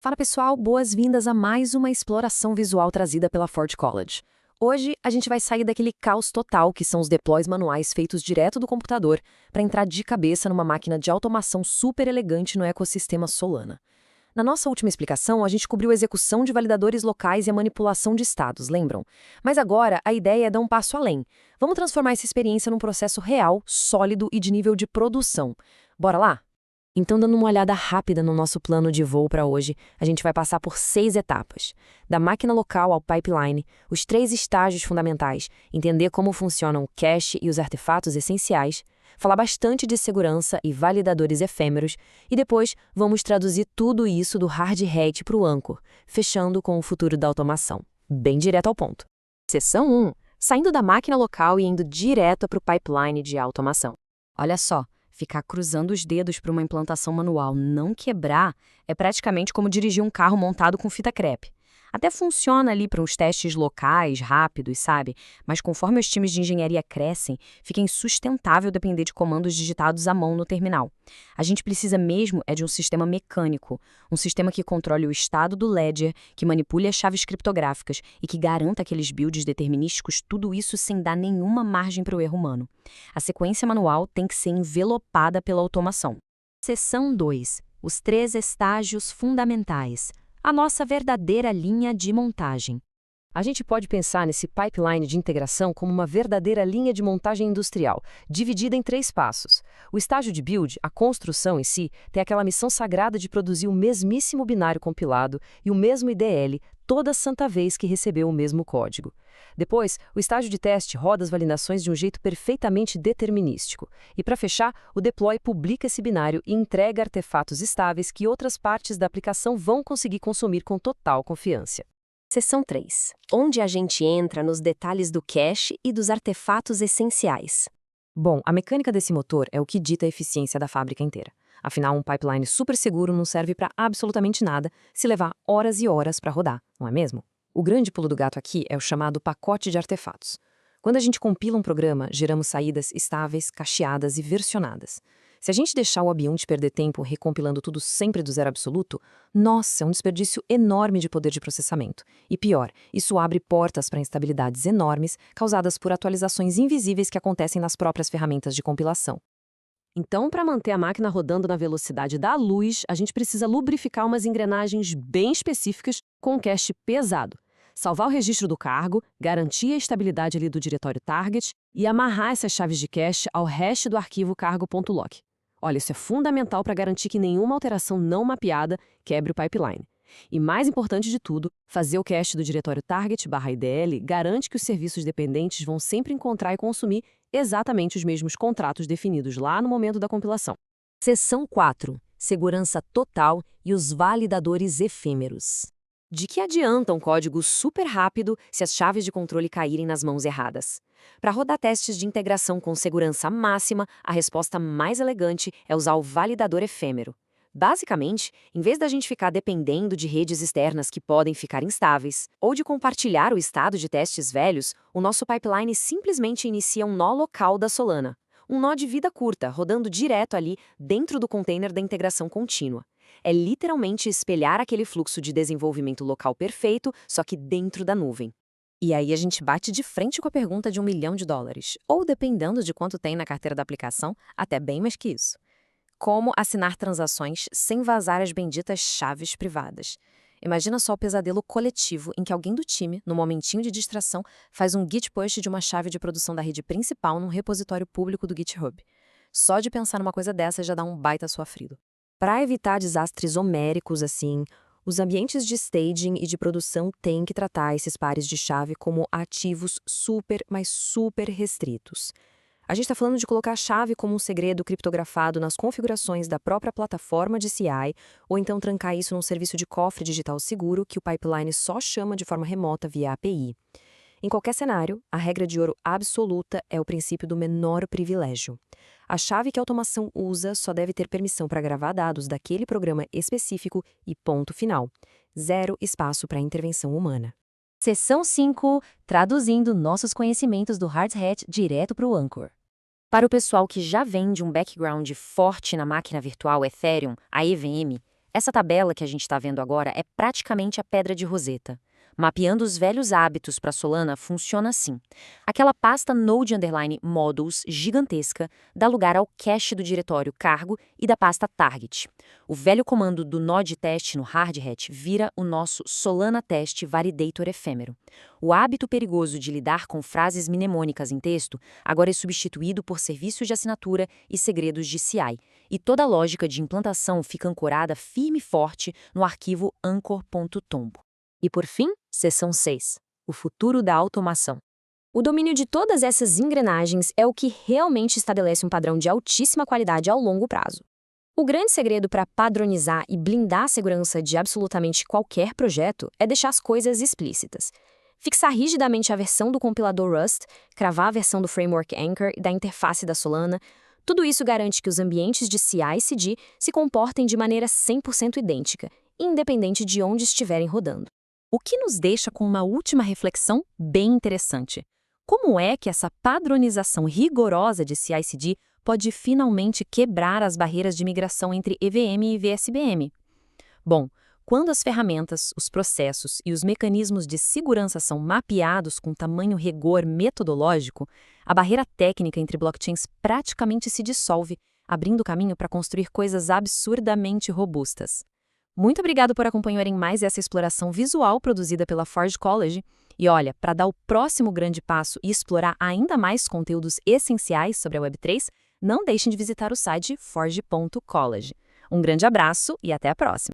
Fala pessoal, boas-vindas a mais uma exploração visual trazida pela Ford College. Hoje a gente vai sair daquele caos total que são os deploys manuais feitos direto do computador para entrar de cabeça numa máquina de automação super elegante no ecossistema Solana. Na nossa última explicação, a gente cobriu a execução de validadores locais e a manipulação de estados, lembram? Mas agora a ideia é dar um passo além. Vamos transformar essa experiência num processo real, sólido e de nível de produção. Bora lá? Então, dando uma olhada rápida no nosso plano de voo para hoje, a gente vai passar por 6 etapas. Da máquina local ao pipeline, os 3 estágios fundamentais, entender como funcionam o cache e os artefatos essenciais, falar bastante de segurança e validadores efêmeros, e depois vamos traduzir tudo isso do hard hat para o Anchor, fechando com o futuro da automação. Bem direto ao ponto. Seção 1. Saindo da máquina local e indo direto para o pipeline de automação. Olha só. Ficar cruzando os dedos para uma implantação manual não quebrar é praticamente como dirigir um carro montado com fita crepe. Até funciona ali para uns testes locais, rápidos, sabe? Mas conforme os times de engenharia crescem, fica insustentável depender de comandos digitados à mão no terminal. A gente precisa mesmo é de um sistema mecânico, um sistema que controle o estado do ledger, que manipule as chaves criptográficas e que garanta aqueles builds determinísticos, tudo isso sem dar nenhuma margem para o erro humano. A sequência manual tem que ser envelopada pela automação. Seção 2. Os 3 estágios fundamentais. A nossa verdadeira linha de montagem. A gente pode pensar nesse pipeline de integração como uma verdadeira linha de montagem industrial, dividida em 3 passos. O estágio de build, a construção em si, tem aquela missão sagrada de produzir o mesmíssimo binário compilado e o mesmo IDL toda santa vez que recebeu o mesmo código. Depois, o estágio de teste roda as validações de um jeito perfeitamente determinístico. E para fechar, o deploy publica esse binário e entrega artefatos estáveis que outras partes da aplicação vão conseguir consumir com total confiança. Seção 3. Onde a gente entra nos detalhes do cache e dos artefatos essenciais. Bom, a mecânica desse motor é o que dita a eficiência da fábrica inteira. Afinal, um pipeline super seguro não serve para absolutamente nada se levar horas e horas para rodar, não é mesmo? O grande pulo do gato aqui é o chamado pacote de artefatos. Quando a gente compila um programa, geramos saídas estáveis, cacheadas e versionadas. Se a gente deixar o ambiente perder tempo recompilando tudo sempre do zero absoluto, nossa, é um desperdício enorme de poder de processamento. E pior, isso abre portas para instabilidades enormes causadas por atualizações invisíveis que acontecem nas próprias ferramentas de compilação. Então, para manter a máquina rodando na velocidade da luz, a gente precisa lubrificar umas engrenagens bem específicas com um cache pesado. Salvar o registro do cargo, garantir a estabilidade ali do diretório target e amarrar essas chaves de cache ao hash do arquivo cargo.lock. Olha, isso é fundamental para garantir que nenhuma alteração não mapeada quebre o pipeline. E mais importante de tudo, fazer o cache do diretório target/IDL garante que os serviços dependentes vão sempre encontrar e consumir exatamente os mesmos contratos definidos lá no momento da compilação. Seção 4. Segurança total e os validadores efêmeros. De que adianta um código super rápido se as chaves de controle caírem nas mãos erradas? Para rodar testes de integração com segurança máxima, a resposta mais elegante é usar o validador efêmero. Basicamente, em vez da gente ficar dependendo de redes externas que podem ficar instáveis, ou de compartilhar o estado de testes velhos, o nosso pipeline simplesmente inicia um nó local da Solana. Um nó de vida curta, rodando direto ali dentro do container da integração contínua. É literalmente espelhar aquele fluxo de desenvolvimento local perfeito, só que dentro da nuvem. E aí a gente bate de frente com a pergunta de $1 milhão, ou dependendo de quanto tem na carteira da aplicação, até bem mais que isso. Como assinar transações sem vazar as benditas chaves privadas? Imagina só o pesadelo coletivo em que alguém do time, no momentinho de distração, faz um git push de uma chave de produção da rede principal num repositório público do GitHub. Só de pensar numa coisa dessa já dá um baita sofrido. Para evitar desastres homéricos assim, os ambientes de staging e de produção têm que tratar esses pares de chave como ativos super, mas super restritos. A gente está falando de colocar a chave como um segredo criptografado nas configurações da própria plataforma de CI, ou então trancar isso num serviço de cofre digital seguro que o pipeline só chama de forma remota via API. Em qualquer cenário, a regra de ouro absoluta é o princípio do menor privilégio. A chave que a automação usa só deve ter permissão para gravar dados daquele programa específico e ponto final. Zero espaço para intervenção humana. Seção 5. Traduzindo nossos conhecimentos do Hard Hat direto para o Anchor. Para o pessoal que já vem de um background forte na máquina virtual Ethereum, a EVM, Essa tabela que a gente está vendo agora é praticamente a pedra de Rosetta. Mapeando os velhos hábitos para Solana funciona assim. Aquela pasta Node_Modules gigantesca dá lugar ao cache do diretório cargo e da pasta target. O velho comando do node test no hard hat vira o nosso Solana test validator efêmero. O hábito perigoso de lidar com frases mnemônicas em texto agora é substituído por serviços de assinatura e segredos de CI. E toda a lógica de implantação fica ancorada firme e forte no arquivo anchor.tomb. E por fim, seção 6. O futuro da automação. O domínio de todas essas engrenagens é o que realmente estabelece um padrão de altíssima qualidade ao longo prazo. O grande segredo para padronizar e blindar a segurança de absolutamente qualquer projeto é deixar as coisas explícitas. Fixar rigidamente a versão do compilador Rust, cravar a versão do framework Anchor e da interface da Solana, tudo isso garante que os ambientes de CI/CD se comportem de maneira 100% idêntica, independente de onde estiverem rodando. O que nos deixa com uma última reflexão bem interessante. Como é que essa padronização rigorosa de CI/CD pode finalmente quebrar as barreiras de migração entre EVM e VSBM? Bom, quando as ferramentas, os processos e os mecanismos de segurança são mapeados com tamanho rigor metodológico, a barreira técnica entre blockchains praticamente se dissolve, abrindo caminho para construir coisas absurdamente robustas. Muito obrigado por acompanharem mais essa exploração visual produzida pela Forge College. E olha, para dar o próximo grande passo e explorar ainda mais conteúdos essenciais sobre a Web3, não deixem de visitar o site forge.college. Um grande abraço e até a próxima!